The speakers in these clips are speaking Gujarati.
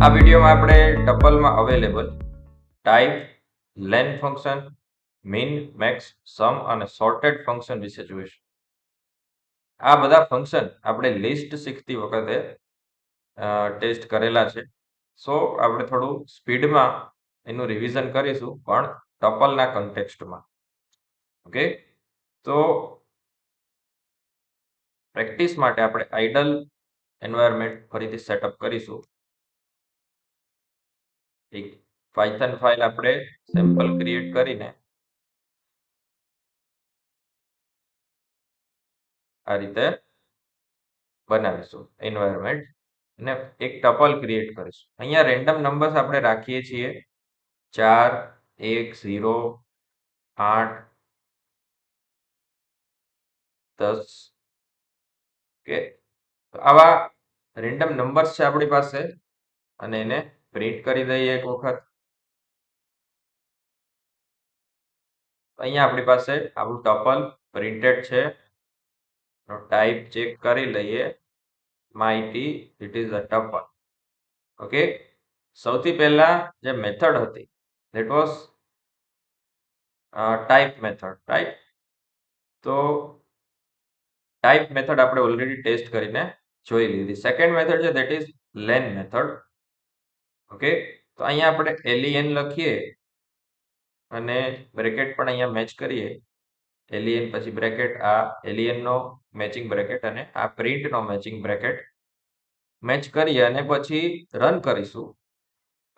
આ વિડીયોમાં આપણે ટપલમાં available type, len function, min, max, sum અને સોર્ટેડ ફંક્શન વિશે જોઈશું. આ બધા ફંક્શન આપણે લિસ્ટ શીખતી વખતે ટેસ્ટ કરેલા છે. સો આપણે થોડું સ્પીડમાં એનું રિવિઝન કરીશું, પણ ટપલના કન્ટેક્સ્ટમાં. ઓકે, તો પ્રેક્ટિસ માટે આપણે આઇડલ એન્વાયરમેન્ટ ફરીથી સેટઅપ કરીશું. એક પાયથન ફાઇલ આપણે સેમ્પલ ક્રિએટ કરીને આ રીતે બનાવીશું એન્વાયરમેન્ટ અને એક ટપલ ક્રિએટ કરીશું. અહીંયા રેન્ડમ નંબર્સ આપણે રાખીએ છીએ 4, 1, 0, 8, 10. ઓકે, તો આવા રેન્ડમ નંબર્સ છે આપણી પાસે અને એને પ્રિન્ટ કરી દઈએ એક વખત. અહીંયા આપણી પાસે આપણું ટપલ પ્રિન્ટેડ છે. ટાઈપ ચેક કરી લઈએ. માહિતી it is a tuple. Okay, સૌથી પહેલા જે મેથડ હતી that was type method, right? તો ટાઈપ મેથડ આપણે ઓલરેડી ટેસ્ટ કરીને જોઈ લીધી. સેકન્ડ મેથડ છે that is len method. Okay, તો અહીંયા આપણે len લખીએ અને બ્રેકેટ પણ અહીંયા મેચ કરીએ. len પછી બ્રેકેટ, આ len નો મેચિંગ બ્રેકેટ અને આ પ્રિન્ટ નો મેચિંગ બ્રેકેટ મેચ કરીએ અને પછી રન કરીશું.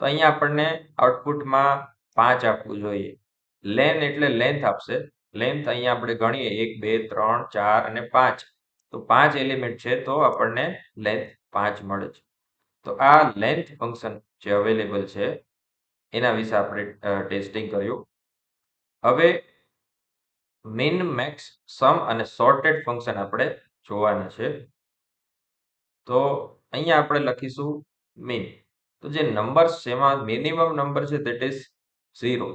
તો અહીંયા આપણને આઉટપુટમાં 5 આપવું જોઈએ. લેન એટલે લેન્થ આપશે. લેન્થ અહીંયા આપણે ગણીએ 1, 2, 3, 4 અને 5. તો 5 એલિમેન્ટ છે તો આપણને લેન્થ 5 મળે છે. તો આ લેન્થ ફંક્શન જે અવેલેબલ છે એના વિશે આપણે ટેસ્ટિંગ કર્યું. હવે મિન, મેક્સ, સમ અને સોર્ટેડ ફંક્શન આપણે જોવાના છે. તો અહીંયા આપણે લખીશું મિન. તો જે નંબર્સ છે એમાં મિનિમમ નંબર છે ધેટ ઇઝ 0.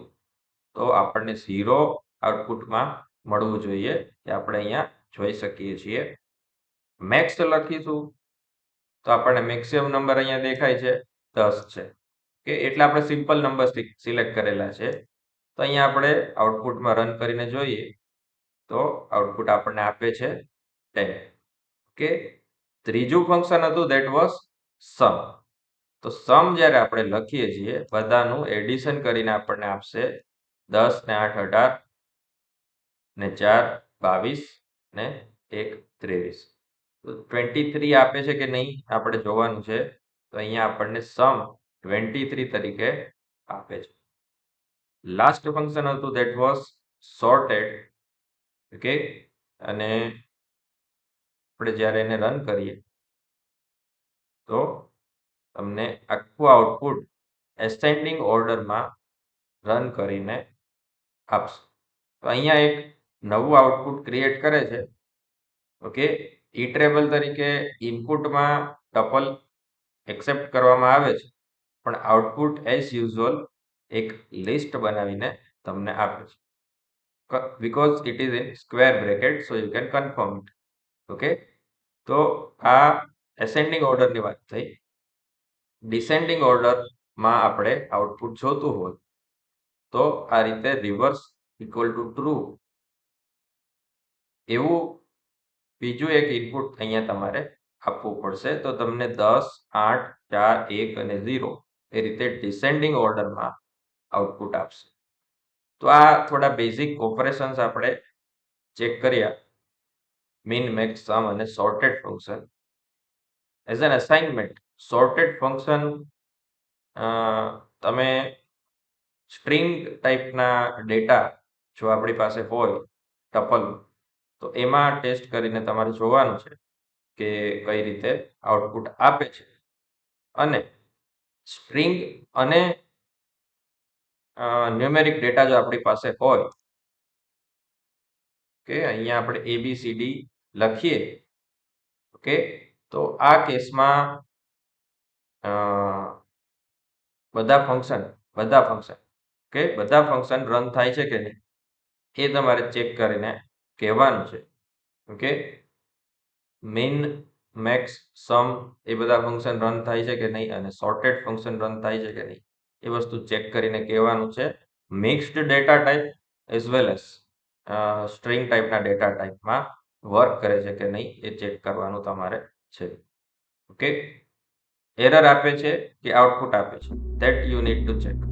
તો આપણને 0 આઉટપુટમાં મળવું જોઈએ, એ આપણે અહીંયા જોઈ શકીએ છીએ. મેક્સ લખીશું તો આપણને મેક્સિમમ નંબર અહીંયા દેખાય છે 10 છે. કે એટલે આપણે સિમ્પલ નંબર સિલેક્ટ કરેલા છે. તો અહીંયા આપણે આઉટપુટમાં રન કરીને જોઈએ તો આઉટપુટ આપણને આપે છે 10. ઓકે, ત્રીજું ફંક્શન હતું ધેટ વોઝ સમ. તો સમ જ્યારે આપણે લખીએ છીએ બધાનું એડિશન કરીને આપણને આપશે 10 ને 8 18 ને 4 22 ને 1 23. તો 23 આપે છે કે નહીં આપણે જોવાનું છે. તો અહીંયા આપણને સમ 23 તરીકે આપે છે. લાસ્ટ ફંક્શન હતું ધેટ વોઝ સોર્ટેડ. ઓકે, અને આપણે જ્યારે એને રન કરીએ તો તમને આખું આઉટપુટ એસેન્ડિંગ ઓર્ડરમાં રન કરીને આપશે. તો અહીંયા એક નવું આઉટપુટ ક્રિએટ કરે છે. ઓકે, ઇટરેબલ તરીકે ઇનપુટમાં ટપલ એક્સેપ્ટ કરવામાં આવે છે, પણ આઉટપુટ એઝ યુઝ્યુઅલ એક લિસ્ટ બનાવીને તમને આપે છે. Because it is in square bracket, so you can confirm it. Okay, તો આ એસેન્ડિંગ ઓર્ડરની વાત થઈ. ડિસેન્ડિંગ ઓર્ડરમાં આપણે આઉટપુટ જોતું હોય તો આ રીતે રિવર્સ ઇક્વલ ટુ ટ્રુ એવું બીજું એક ઇનપુટ અહીંયા તમારે આપવું પડશે. તો તમને 10, 8, 4, 1 અને 0 એ રીતે ડિસેન્ડિંગ ઓર્ડરમાં આઉટપુટ આપશે. તો આ થોડા બેઝિક ઓપરેશન્સ આપણે ચેક કર્યા. મિન, મેક્સ, સમ અને sorted function. As an assignment, sorted function તમે સ્ટ્રિંગ ટાઈપના ડેટા જો આપણી પાસે હોય ટપલ, તો એમાં ટેસ્ટ કરીને તમારે જોવાનું છે કે કઈ રીતે આઉટપુટ આપે છે. અને સ્ટ્રિંગ અને ન્યુમેરિક ડેટા જો આપણી પાસે હોય કે અહીંયા આપણે ABCD લખીએ. ઓકે, તો આ કેસમાં બધા ફંક્શન ઓકે, બધા ફંક્શન રન થાય છે કે નહીં એ તમારે ચેક કરીને કહેવાનું છે. ઓકે, મેઇન મેક્સ, સમ એ બધા ફંક્શન રન થાય છે કે નહીં અને સોર્ટેડ ફંક્શન રન થાય છે કે નહીં એ વસ્તુ ચેક કરીને કહેવાનું છે. Mixed data type as well as string ટાઈપના ડેટા ટાઈપમાં વર્ક કરે છે કે નહીં એ ચેક કરવાનું તમારે છે. ઓકે, એરર આપે છે કે આઉટપુટ આપે છે, that you need to check.